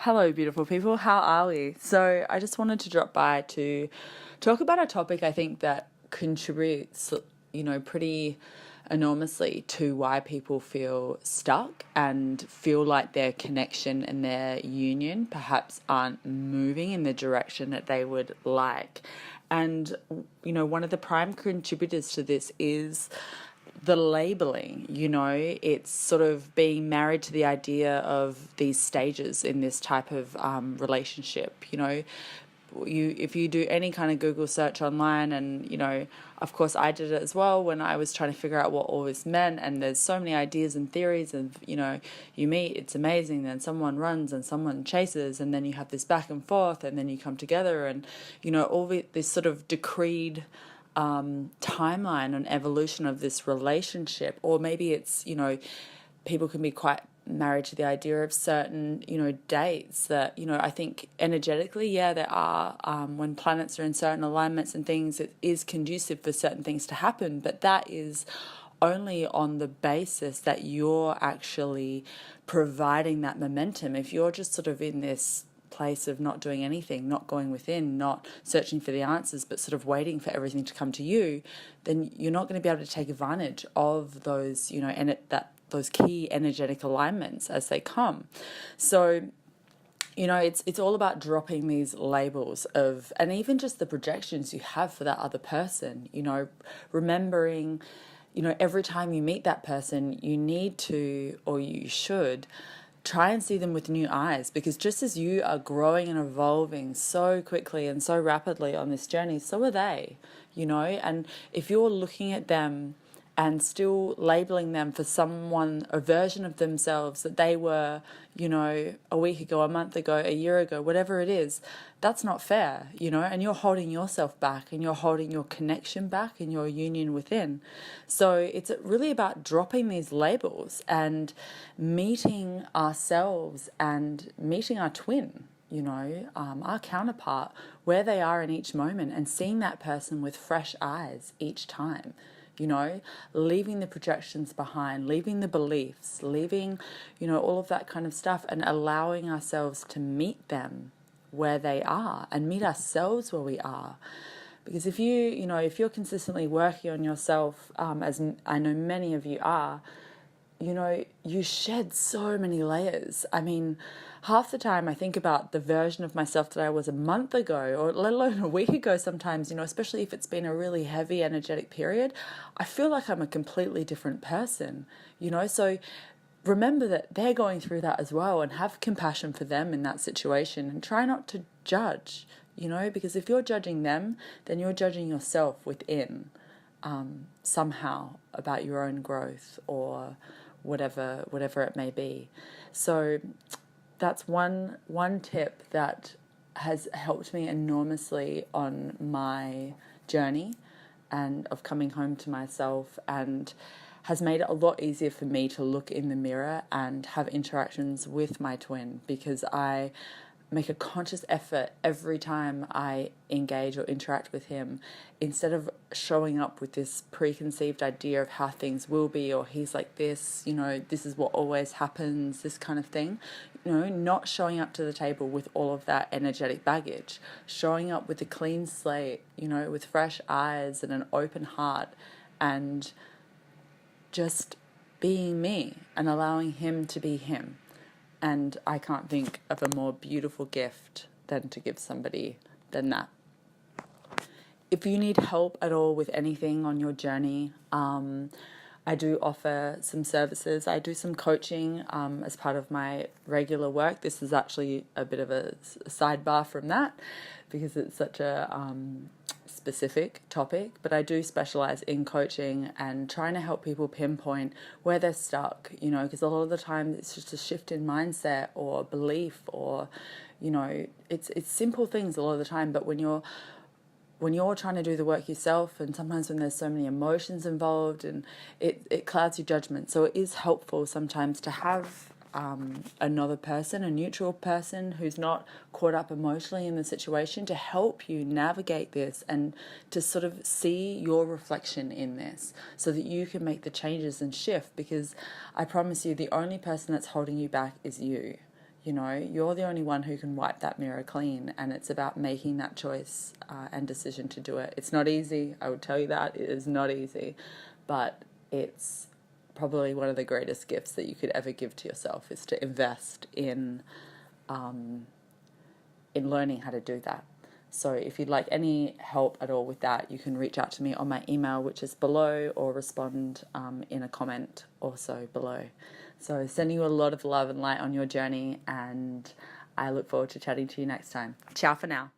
Hello, beautiful people. How are we? So, I just wanted to drop by to talk about a topic I think that contributes, pretty enormously to why people feel stuck and feel like their connection and their union perhaps aren't moving in the direction that they would like. And, one of the prime contributors to this is the labeling. It's sort of being married to the idea of these stages in this type of relationship. If you do any kind of Google search online, and of course I did it as well when I was trying to figure out what all this meant, and there's so many ideas and theories, and you meet, it's amazing, then someone runs and someone chases, and then you have this back and forth, and then you come together, and all this sort of decreed timeline and evolution of this relationship. Or maybe it's people can be quite married to the idea of certain dates that I think energetically, yeah, there are when planets are in certain alignments and things, it is conducive for certain things to happen, but that is only on the basis that you're actually providing that momentum. If you're just sort of in this place of not doing anything, not going within, not searching for the answers, but sort of waiting for everything to come to you, then you're not going to be able to take advantage of those, those key energetic alignments as they come. So, it's all about dropping these labels of, and even just the projections you have for that other person, remembering, every time you meet that person, you need to, or you should, try and see them with new eyes, because just as you are growing and evolving so quickly and so rapidly on this journey, so are they, and if you're looking at them and still labeling them for someone, a version of themselves that they were, a week ago, a month ago, a year ago, whatever it is, that's not fair, and you're holding yourself back, and you're holding your connection back and your union within. So it's really about dropping these labels and meeting ourselves and meeting our twin, our counterpart, where they are in each moment, and seeing that person with fresh eyes each time. Leaving the projections behind, leaving the beliefs, leaving, all of that kind of stuff, and allowing ourselves to meet them where they are and meet ourselves where we are. Because if you're consistently working on yourself, as I know many of you are, you shed so many layers. I mean, half the time I think about the version of myself that I was a month ago, or let alone a week ago sometimes, especially if it's been a really heavy energetic period, I feel like I'm a completely different person, so remember that they're going through that as well, and have compassion for them in that situation, and try not to judge, because if you're judging them, then you're judging yourself within, somehow, about your own growth or whatever it may be. So that's one tip that has helped me enormously on my journey and of coming home to myself, and has made it a lot easier for me to look in the mirror and have interactions with my twin, because I make a conscious effort every time I engage or interact with him, instead of showing up with this preconceived idea of how things will be, or he's like this, this is what always happens, this kind of thing. Not showing up to the table with all of that energetic baggage, showing up with a clean slate, with fresh eyes and an open heart, and just being me and allowing him to be him. And I can't think of a more beautiful gift than to give somebody than that. If you need help at all with anything on your journey, I do offer some services. I do some coaching as part of my regular work. This is actually a bit of a sidebar from that, because it's such a specific topic, but I do specialize in coaching and trying to help people pinpoint where they're stuck, because a lot of the time it's just a shift in mindset or belief, or it's simple things a lot of the time. But when you're trying to do the work yourself, and sometimes when there's so many emotions involved, and it clouds your judgment, so it is helpful sometimes to have another person, a neutral person who's not caught up emotionally in the situation, to help you navigate this and to sort of see your reflection in this, so that you can make the changes and shift. Because I promise you, the only person that's holding you back is you. you know, you're the only one who can wipe that mirror clean, and it's about making that choice and decision to do it. It's not easy, I would tell you that. It is not easy, but it's probably one of the greatest gifts that you could ever give to yourself, is to invest in learning how to do that. So if you'd like any help at all with that, you can reach out to me on my email, which is below, or respond in a comment also below. So sending you a lot of love and light on your journey, and I look forward to chatting to you next time. Ciao for now.